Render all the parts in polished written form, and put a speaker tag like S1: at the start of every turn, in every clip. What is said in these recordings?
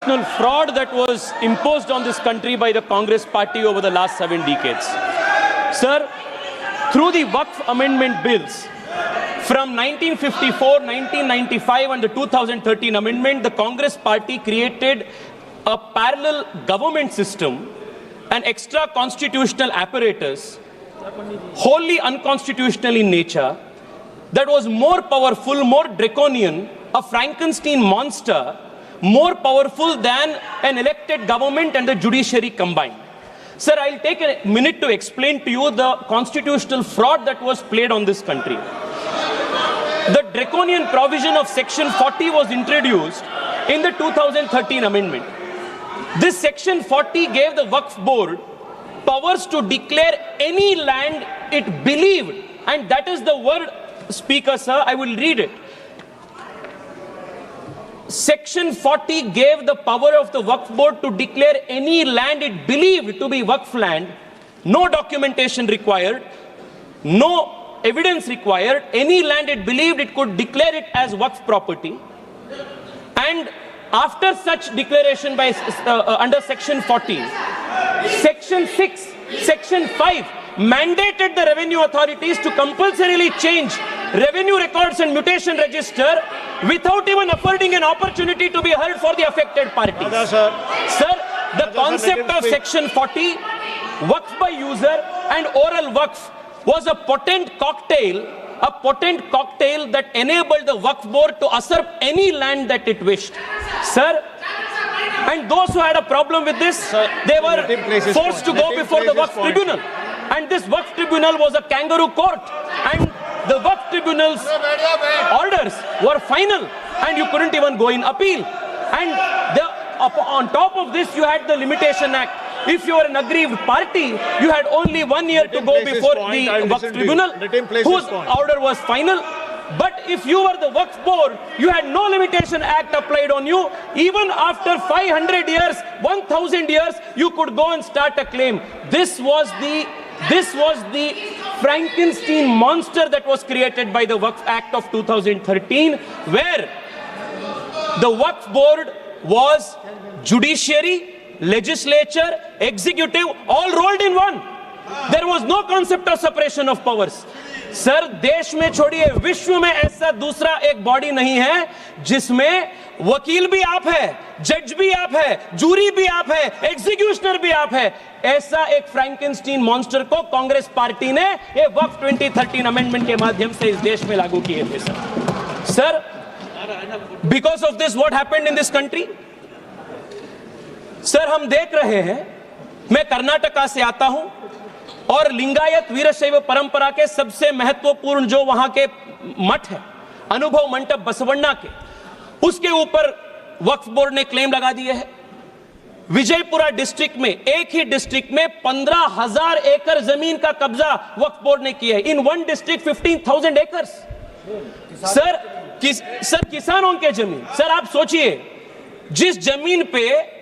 S1: constitutional fraud that was imposed on this country by the Congress party over the last 7 decades. Sir, through the Waqf amendment bills, from 1954, 1995 and the 2013 amendment, the Congress party created a parallel government system, an extra constitutional apparatus, wholly unconstitutional in nature, that was more powerful, more draconian, a Frankenstein monster, more powerful than an elected government and the judiciary combined. Sir, I'll take a minute to explain to you the constitutional fraud that was played on this country. The draconian provision of Section 40 was introduced in the 2013 amendment. This Section 40 gave the Waqf Board powers to declare any land it believed, and that is the word, Speaker, sir, I will read it. Section 40 gave the power of the Waqf Board to declare any land it believed to be Waqf land, no documentation required, no evidence required, any land it believed it could declare it as Waqf property. And after such declaration by under Section 40, Section 6, Section 5 mandated the revenue authorities to compulsorily change revenue records and mutation register without even affording an opportunity to be heard for the affected parties. Sir, the concept of Section 40, Waqf by user and oral Waqf, was a potent cocktail that enabled the Waqf Board to usurp any land that it wished. Sir, and those who had a problem with this, they were forced to go before the Waqf Tribunal. And this Waqf Tribunal was a kangaroo court. And the Waqf Tribunal's orders were final, and you couldn't even go in appeal. And on top of this, you had the Limitation Act. If you were an aggrieved party, you had only 1 year to go before the Waqf Tribunal, whose order was final. But if you were the Waqf Board, you had no Limitation Act applied on you. Even after 500 years, 1,000 years, you could go and start a claim. This was the Frankenstein monster that was created by the Waqf Act of 2013, where the Waqf Board was judiciary, legislature, executive, all rolled in one. There was no concept of separation of powers. Sir, देश में छोड़िए, विश्व में ऐसा दूसरा एक body नहीं है जिसमें वकील भी आप है, जज भी आप है, जूरी भी आप है, एग्जीक्यूशनर भी आप है. ऐसा एक फ्रैंकेनस्टीन मॉन्स्टर को कांग्रेस पार्टी ने ये वक्फ 2013 अमेंडमेंट के माध्यम से इस देश में लागू किए थे. Sir, because of this what happened in this country? Sir, हम देख रहे हैं, मैं कर्नाटका से आता हूं और लिंगायत वीरशैव परंपरा के सबसे महत्वपूर्ण जो वहां के मठ है, अनुभव मंडप बसवण्णा के, उसके ऊपर वक्फ बोर्ड ने क्लेम लगा दिए है. विजयपुरा डिस्ट्रिक्ट में, एक ही डिस्ट्रिक्ट में 15,000 एकड़ जमीन का कब्जा वक्फ बोर्ड ने किया है. In one district 15,000 acres. Sir, किसानों के जमीन. सर, आप सोचिए, जिस जमीन पे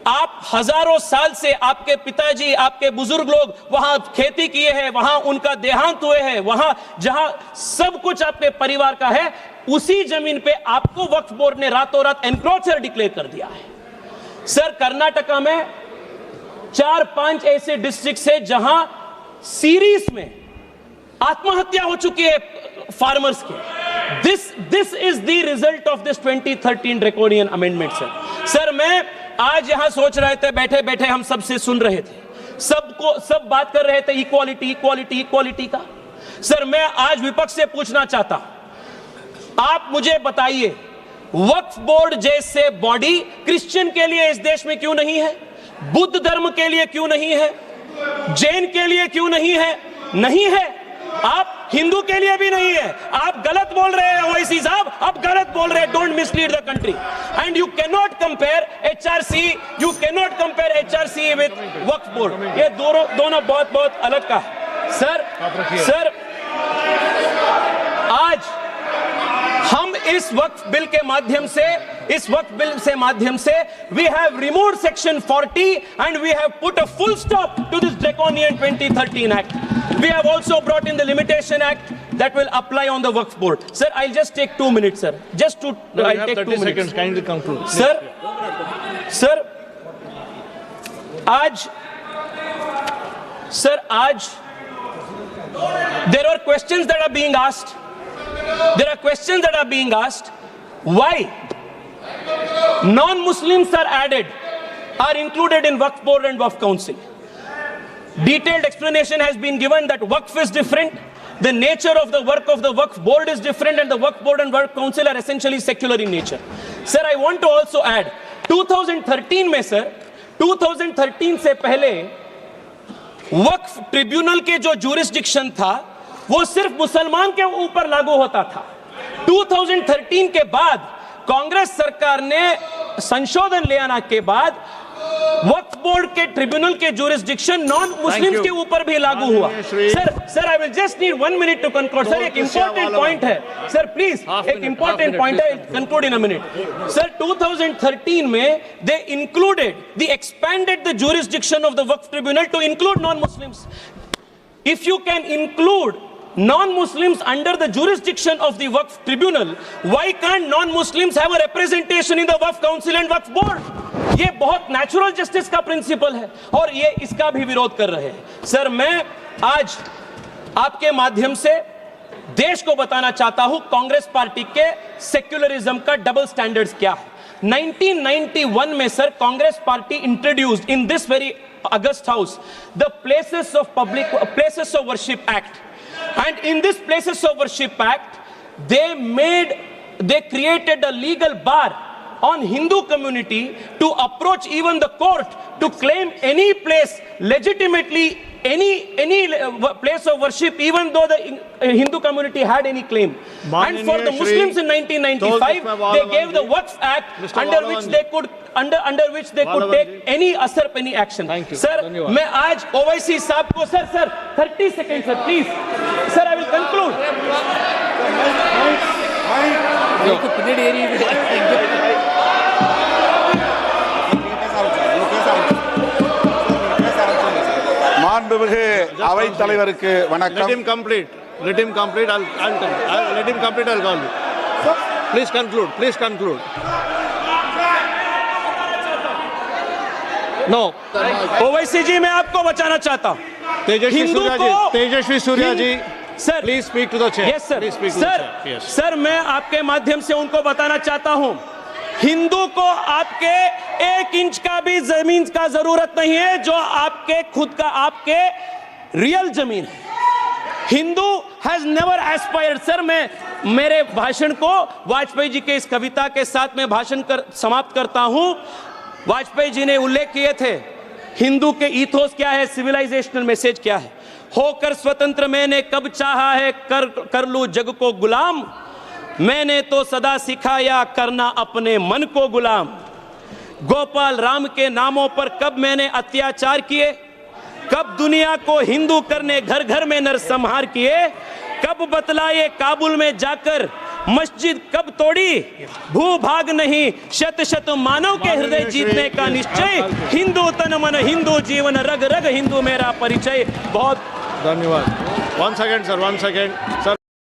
S1: आप हजारों साल से आपके पिताजी, आपके बुजुर्ग लोग वहां खेती किए हैं, वहां उनका देहांत हुए हैं, वहां जहां सब कुछ आपके परिवार का है, उसी जमीन पे आपको वक्फ बोर्ड ने रातों रात एनक्रोचर डिक्लेयर कर दिया है. सर, कर्नाटका में 4-5 ऐसे डिस्ट्रिक्ट है जहां सीरीज में आत्महत्या हो चुकी है फार्मर्स के. This is the result of this 2013 draconian amendment. Sir, मैं आज यहां सोच रहे थे, बैठे बैठे हम सबसे सुन रहे थे, सब बात कर रहे थे इक्वालिटी इक्वालिटी इक्वालिटी का. सर, मैं आज विपक्ष से पूछना चाहता हूं, आप मुझे बताइए, वक्फ बोर्ड जैसे बॉडी क्रिश्चियन के लिए इस देश में क्यों नहीं है? बुद्ध धर्म के लिए क्यों नहीं है? जैन के लिए क्यों नहीं है? नहीं है. आप हिंदू के लिए भी नहीं है. आप गलत बोल रहे हैं ओवैसी साहब, आप गलत बोल रहे हैं. Don't mislead the country. And you can not compare HRC with Waqf board. ये दोनों बहुत बहुत अलग का है. सर, आज हम इस वक्फ बिल के माध्यम से we have removed Section 40 and we have put a full stop to this draconian 2013 Act. We have also brought in the Limitation Act that will apply on the Waqf Board. Sir, I'll just take 2 minutes, sir. I'll take 2 minutes.
S2: Kindly conclude.
S1: Sir, sir आज there are questions that are being asked. There are questions that are being asked. Why non-Muslims are added, are included in Waqf Board and Waqf Council? Detailed explanation has been given that Waqf is different. The nature of the work of the Waqf Board is different, and the Waqf Board and Waqf Council are essentially secular in nature. Sir, I want to also add, 2013 में sir 2013 से पहले वक्फ tribunal के जो jurisdiction था वो सिर्फ मुसलमान के ऊपर लागू होता था। 2013 के बाद कांग्रेस सरकार ने संशोधन ले आने के बाद वक्फ बोर्ड के ट्रिब्यूनल के जुरिस्डिक्शन नॉन मुस्लिम्स के ऊपर भी लागू हुआ। Sir I will just need 1 minute to conclude. Sir एक इंपॉर्टेंट पॉइंट है सर, प्लीज एक इंपॉर्टेंट पॉइंट है, conclude in a minute. Sir 2013 में they included the expanded the jurisdiction of the Waqf tribunal to include non Muslims. If you can include non-Muslims under the jurisdiction of the Waqf Tribunal, why can't non-Muslims have a representation in the Waqf Council and Waqf Board? ये बहुत natural justice का principal है और ये इसका भी विरोध कर रहे हैं। सर मैं आज आपके माध्यम से देश को बताना चाहता हूं कांग्रेस पार्टी के सेक्युलरिज्म का डबल स्टैंडर्ड्स क्या है। 1991 में sir Congress party introduced in this very August house the places of worship act. And in this Places of Worship Act, they created a legal bar on Hindu community to approach even the court to claim any place legitimately, any place of worship, even though the Hindu community had any claim. And for the Muslims in 1995, they gave the Waqf Act under which they could take any asarp, any action. Sir, मैं आज ओवैसी साहब को sir 30 second sir please sir I will conclude.
S2: மாண்புமிகு அவைத் தலைவருக்கு வணக்கம்.
S3: Let him complete. I'll let him complete. I'll call you. Please conclude. No.
S1: Owaisi जी मैं आपको बचाना चाहता हूं।
S3: Tejasvi Surya ji,
S1: sir
S3: please speak to the chair.
S1: Yes sir. Sir मैं आपके माध्यम से उनको बताना चाहता हूं, हिंदू को आपके 1 इंच का भी जमीन का जरूरत नहीं है जो आपके खुद का आपके रियल जमीन है। Hindu has never aspired. Sir मैं मेरे भाषण को वाजपेयी जी के इस कविता के साथ में समाप्त करता हूं। वाजपेयी जी ने उल्लेख किए थे हिंदू के ईथोस क्या है, सिविलाइजेशनल मैसेज क्या है। होकर स्वतंत्र मैंने कब चाहा है कर लूं जग को गुलाम, मैंने तो सदा सिखाया करना अपने मन को गुलाम। गोपाल राम के नामों पर कब मैंने अत्याचार किए, कब दुनिया को हिंदू करने घर घर में नरसंहार किए, कब बतलाए काबुल में जाकर मस्जिद कब तोड़ी, भूभाग नहीं शत शत मानव के हृदय जीतने का निश्चय, हिंदू तन मन हिंदू जीवन रग रग हिंदू मेरा परिचय। बहुत
S3: धन्यवाद। 1 सेकेंड सर।